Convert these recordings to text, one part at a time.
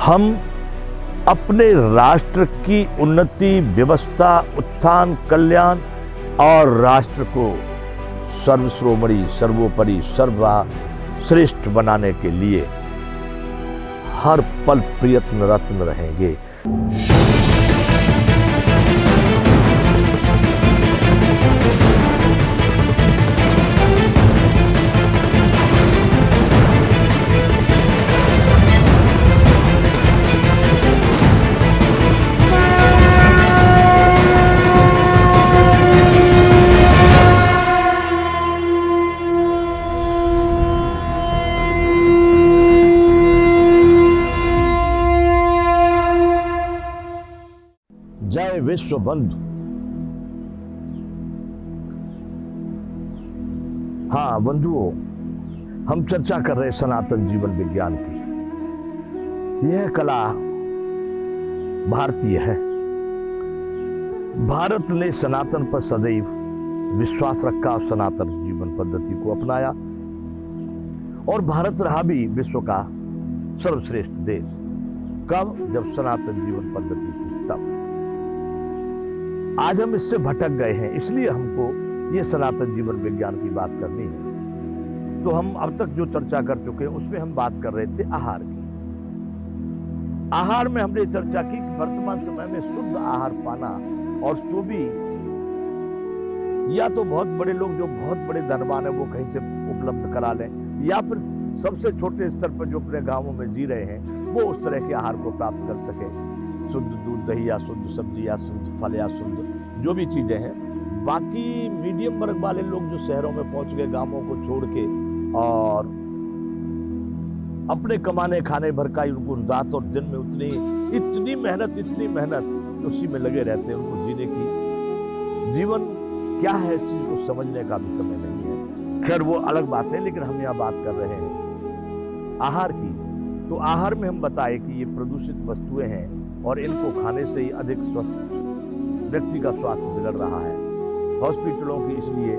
हम अपने राष्ट्र की उन्नति, व्यवस्था, उत्थान, कल्याण और राष्ट्र को सर्वश्रोमणी, सर्वोपरि, सर्वश्रेष्ठ बनाने के लिए हर पल प्रयत्नरत रहेंगे। जय विश्व बंधु। हाँ बंधुओं, हम चर्चा कर रहे सनातन जीवन विज्ञान की। यह कला भारतीय है। भारत ने सनातन पर सदैव विश्वास रखा और सनातन जीवन पद्धति को अपनाया, और भारत रहा भी विश्व का सर्वश्रेष्ठ देश। कब? जब सनातन जीवन पद्धति थी तब। आज हम इससे भटक गए हैं, इसलिए हमको ये सनातन जीवन विज्ञान की बात करनी है। तो हम अब तक जो चर्चा कर चुके हैं उसमें हम बात कर रहे थे आहार की। आहार में हमने चर्चा की कि वर्तमान समय में शुद्ध आहार पाना, और सो भी या तो बहुत बड़े लोग जो बहुत बड़े धनवान है वो कहीं से उपलब्ध करा लें, या फिर सबसे छोटे स्तर पर जो अपने गांवों में जी रहे हैं वो उस तरह के आहार को प्राप्त कर सके। शुद्ध दूध, दही, या शुद्ध सब्जी, या शुद्ध फल, या शुद्ध जो भी चीजें हैं। बाकी मीडियम वर्ग वाले लोग जो शहरों में पहुंच गए गांवों को छोड़ के, और अपने कमाने खाने भर का ही उनको रात और दिन में इतनी मेहनत उसी में लगे रहते हैं। उनको जीने की, जीवन क्या है इस चीज को समझने का भी समय नहीं है। खैर वो अलग बात है, लेकिन हम यहाँ बात कर रहे हैं आहार की। तो आहार में हम बताए कि ये प्रदूषित वस्तुएं हैं और इनको खाने से ही अधिक स्वस्थ व्यक्ति का स्वास्थ्य बिगड़ रहा है। हॉस्पिटलों की इसलिए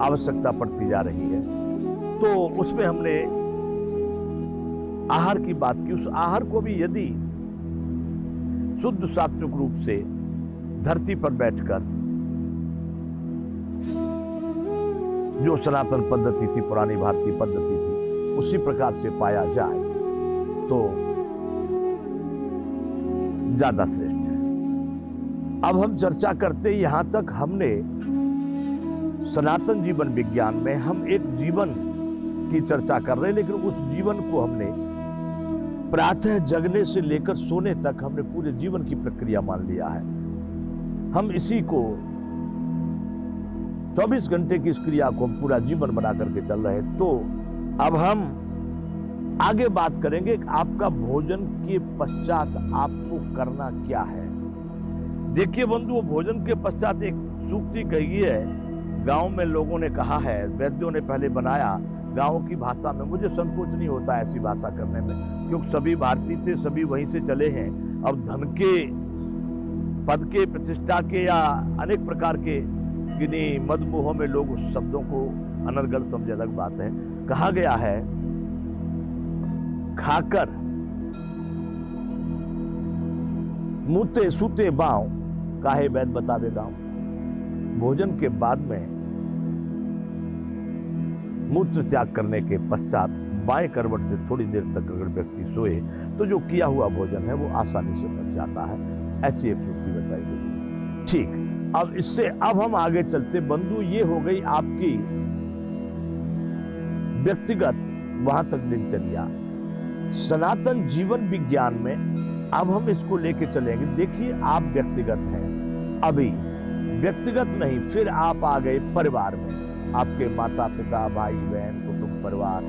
आवश्यकता पड़ती जा रही है। तो उसमें हमने आहार की बात की। उस आहार को भी यदि शुद्ध सात्विक रूप से धरती पर बैठकर, जो सनातन पद्धति थी, पुरानी भारतीय पद्धति थी, उसी प्रकार से पाया जाए तो ज्यादा श्रेष्ठ है। अब हम चर्चा करते यहां तक हमने सनातन जीवन विज्ञान में हम एक जीवन की चर्चा कर रहे हैं, लेकिन उस जीवन को हमने प्रातः जगने से लेकर सोने तक हमने पूरे जीवन की प्रक्रिया मान लिया है। हम इसी को 24 घंटे की इस क्रिया को हम पूरा जीवन बना करके चल रहे हैं। तो अब हम आगे बात करेंगे कि आपका भोजन के पश्चात आपको करना क्या है। देखिए बंधु, भोजन के पश्चात एक सूक्ति कही है, गांव में लोगों ने कहा है, वैद्यों ने पहले बनाया गांव की भाषा में। मुझे संकोच नहीं होता ऐसी भाषा करने में, क्योंकि सभी भारतीय थे, सभी वहीं से चले हैं। अब धन के, पद के, प्रतिष्ठा के या अनेक प्रकार के किन्हीं मदमोहों में लोग उस शब्दों को अनर्गल समझे, अलग बात है। कहा गया है, खाकर मुते सूते बाँव, काहे वैद बतावे गाँव। भोजन के बाद में मूत्र त्याग करने के पश्चात बाएं करवट से थोड़ी देर तक अगर व्यक्ति सोए तो जो किया हुआ भोजन है वो आसानी से पच जाता है। ऐसी एक युक्ति बताई गई। ठीक, अब इससे अब हम आगे चलते बंधु। ये हो गई आपकी व्यक्तिगत वहां तक दिनचर्या। सनातन जीवन विज्ञान में अब हम इसको लेके चलेंगे। देखिए, आप व्यक्तिगत हैं, अभी व्यक्तिगत नहीं, फिर आप आ गए परिवार में। आपके माता पिता, भाई बहन, कुटुंब परिवार,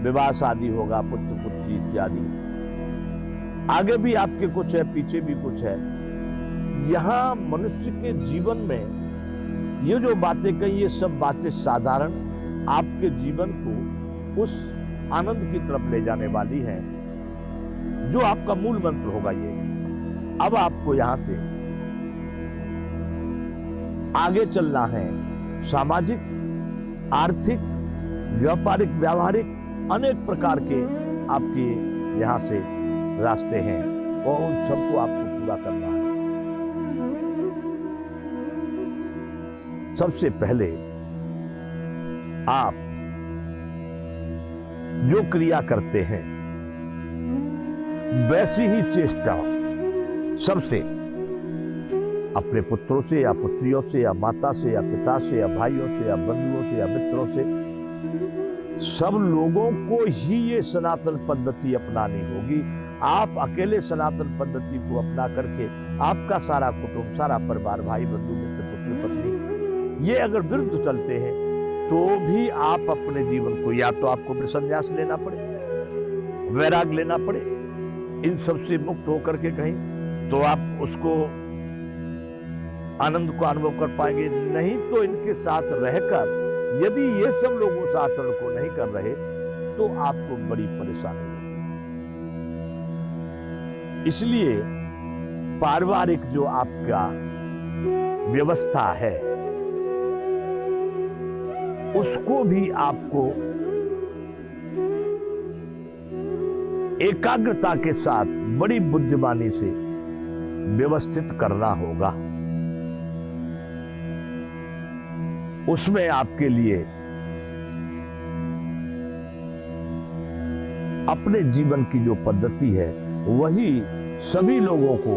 विवाह शादी होगा, पुत्र पुत्री इत्यादि। आगे भी आपके कुछ है, पीछे भी कुछ है। यहां मनुष्य के जीवन में ये जो बातें कही, ये सब बातें साधारण आपके जीवन को उस आनंद की तरफ ले जाने वाली हैं जो आपका मूल मंत्र होगा। ये अब आपको यहां से आगे चलना है। सामाजिक, आर्थिक, व्यापारिक, व्यावहारिक अनेक प्रकार के आपके यहाँ से रास्ते हैं और उन सबको आपको पूरा करना है। सबसे पहले आप जो क्रिया करते हैं वैसी ही चेष्टा सबसे, अपने पुत्रों से या पुत्रियों से या माता से या पिता से या भाइयों से या बंधुओं से या मित्रों से, सब लोगों को ही ये सनातन पद्धति अपनानी होगी। आप अकेले सनातन पद्धति को अपना करके आपका सारा कुटुंब, सारा परिवार, भाई बंधु मित्र पुत्र पत्नी, ये अगर विरुद्ध चलते हैं तो भी आप अपने जीवन को, या तो आपको फिर संन्यास लेना पड़े, वैराग लेना पड़े, इन सब से मुक्त होकर के कहीं तो आप उसको आनंद को अनुभव कर पाएंगे। नहीं तो इनके साथ रहकर यदि ये सब लोग उस आचरण को नहीं कर रहे तो आपको बड़ी परेशानी होगी। इसलिए पारिवारिक जो आपका व्यवस्था है उसको भी आपको एकाग्रता के साथ बड़ी बुद्धिमानी से व्यवस्थित करना होगा। उसमें आपके लिए अपने जीवन की जो पद्धति है वही सभी लोगों को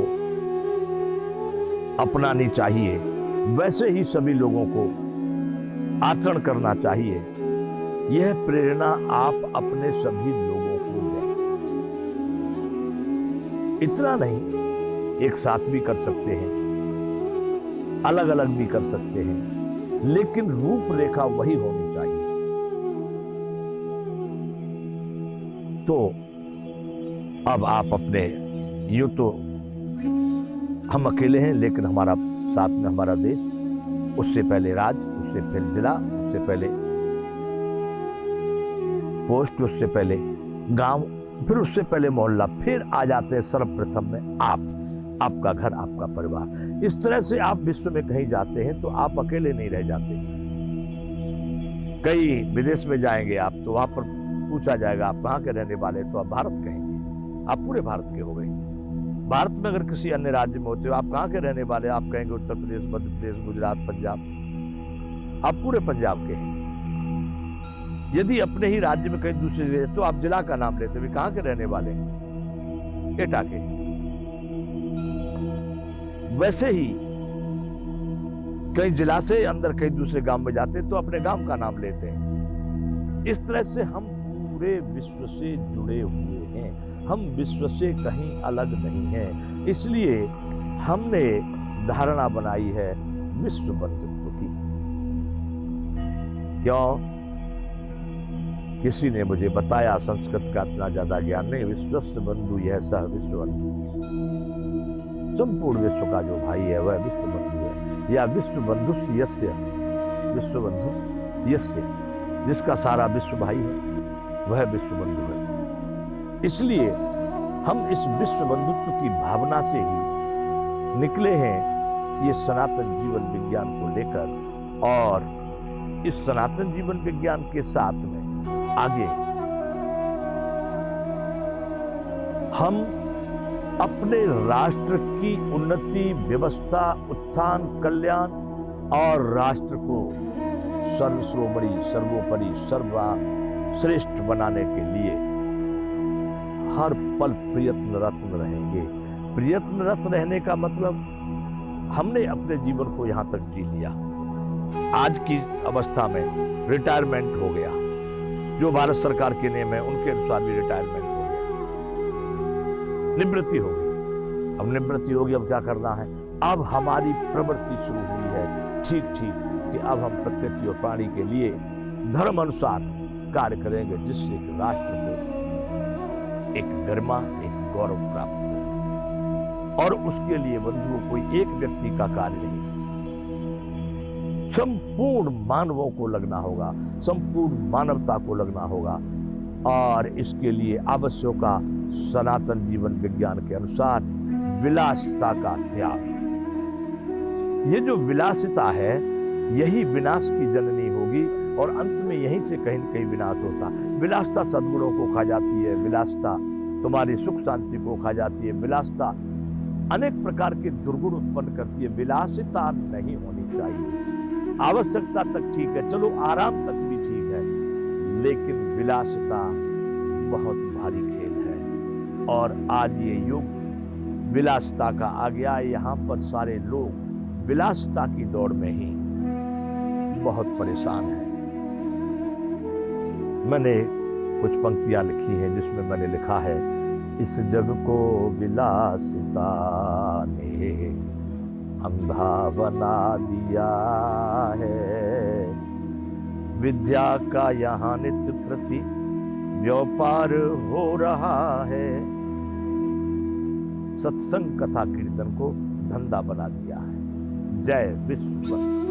अपनानी चाहिए, वैसे ही सभी लोगों को आचरण करना चाहिए। यह प्रेरणा आप अपने सभी लोगों को दें। इतना नहीं, एक साथ भी कर सकते हैं, अलग अलग भी कर सकते हैं, लेकिन रूपरेखा वही होनी चाहिए। तो अब आप अपने, यूं तो हम अकेले हैं लेकिन हमारा साथ में हमारा देश, उससे पहले राज्य, उससे पहले जिला, उससे पहले पोस्ट, उससे पहले गांव, फिर उससे पहले मोहल्ला, फिर आ जाते हैं सर्वप्रथम में आप, आपका घर, आपका परिवार। इस तरह से आप विश्व में कहीं जाते हैं तो आप अकेले नहीं रह जाते। कई विदेश में जाएंगे आप तो वहां पर पूछा जाएगा आप कहां के रहने वाले, तो आप भारत कहेंगे, आप पूरे भारत के हो गए। भारत में अगर किसी अन्य राज्य में होते हो, आप कहां के रहने वाले, आप कहेंगे उत्तर प्रदेश, मध्य प्रदेश, गुजरात, पंजाब, आप पूरे पंजाब के हैं। यदि अपने ही राज्य में कहीं दूसरे जगह तो आप जिला का नाम लेते, कहां के रहने वाले हैं, एटा के। वैसे ही कई जिला से अंदर कहीं दूसरे गांव में जाते तो अपने गांव का नाम लेते हैं। इस तरह से हम पूरे विश्व से जुड़े हुए हैं, हम विश्व से कहीं अलग नहीं हैं। इसलिए हमने धारणा बनाई है विश्व बंधुत्व की। क्यों? किसी ने मुझे बताया, संस्कृत का इतना ज्यादा ज्ञान नहीं, विश्वस्य बंधु यह सह विश्व बंधु, संपूर्ण विश्व का जो भाई है वह विश्व बंधु है, या विश्व बंधुस्य यस्य, विश्व बंधु यस्य, जिसका सारा विश्व भाई है वह विश्व बंधु है। इसलिए हम इस विश्व बंधुत्व की भावना से ही निकले हैं ये सनातन जीवन विज्ञान को लेकर, और इस सनातन जीवन विज्ञान के साथ में आगे हम अपने राष्ट्र की उन्नति, व्यवस्था, उत्थान, कल्याण और राष्ट्र को सर्वश्रोमणी, सर्वोपरि, सर्वश्रेष्ठ बनाने के लिए हर पल प्रयत्नरत रहेंगे। प्रयत्नरत रहने का मतलब हमने अपने जीवन को यहां तक जी लिया। आज की अवस्था में रिटायरमेंट हो गया, जो भारत सरकार के नियम है उनके अनुसार भी रिटायरमेंट हो गया, निवृत्ति हो गई। अब निवृत्ति होगी, अब क्या करना है? अब हमारी प्रवृत्ति शुरू हुई है ठीक ठीक कि अब हम प्रकृति और प्राणी के लिए धर्म अनुसार कार्य करेंगे, जिससे कि राष्ट्र को एक गरिमा, एक गौरव प्राप्त हो। और उसके लिए बंधुओं कोई एक व्यक्ति का कार्य नहीं, संपूर्ण मानवों को लगना होगा, संपूर्ण मानवता को लगना होगा। और इसके लिए आवश्यक का सनातन जीवन विज्ञान के अनुसार विलासिता का त्याग। ये जो विलासिता है यही विनाश की जननी होगी, और अंत में यहीं से कहीं न कहीं विनाश होता। विलासिता सद्गुणों को खा जाती है, विलासिता तुम्हारी सुख शांति को खा जाती है। विलासिता अनेक प्रकार के दुर्गुण उत्पन्न करती है। विलासिता नहीं होनी चाहिए। आवश्यकता तक ठीक है, चलो आराम तक भी ठीक है, लेकिन विलासिता बहुत भारी खेल है। और आज ये युग विलासिता का आ गया। यहाँ पर सारे लोग विलासिता की दौड़ में ही बहुत परेशान हैं। मैंने कुछ पंक्तियां लिखी हैं जिसमें मैंने लिखा है, इस जग को विलासिता ने अंधा बना दिया है। विद्या का यहाँ नित्य प्रति व्यापार हो रहा है। सत्संग कथा कीर्तन को धंधा बना दिया है। जय विश्व।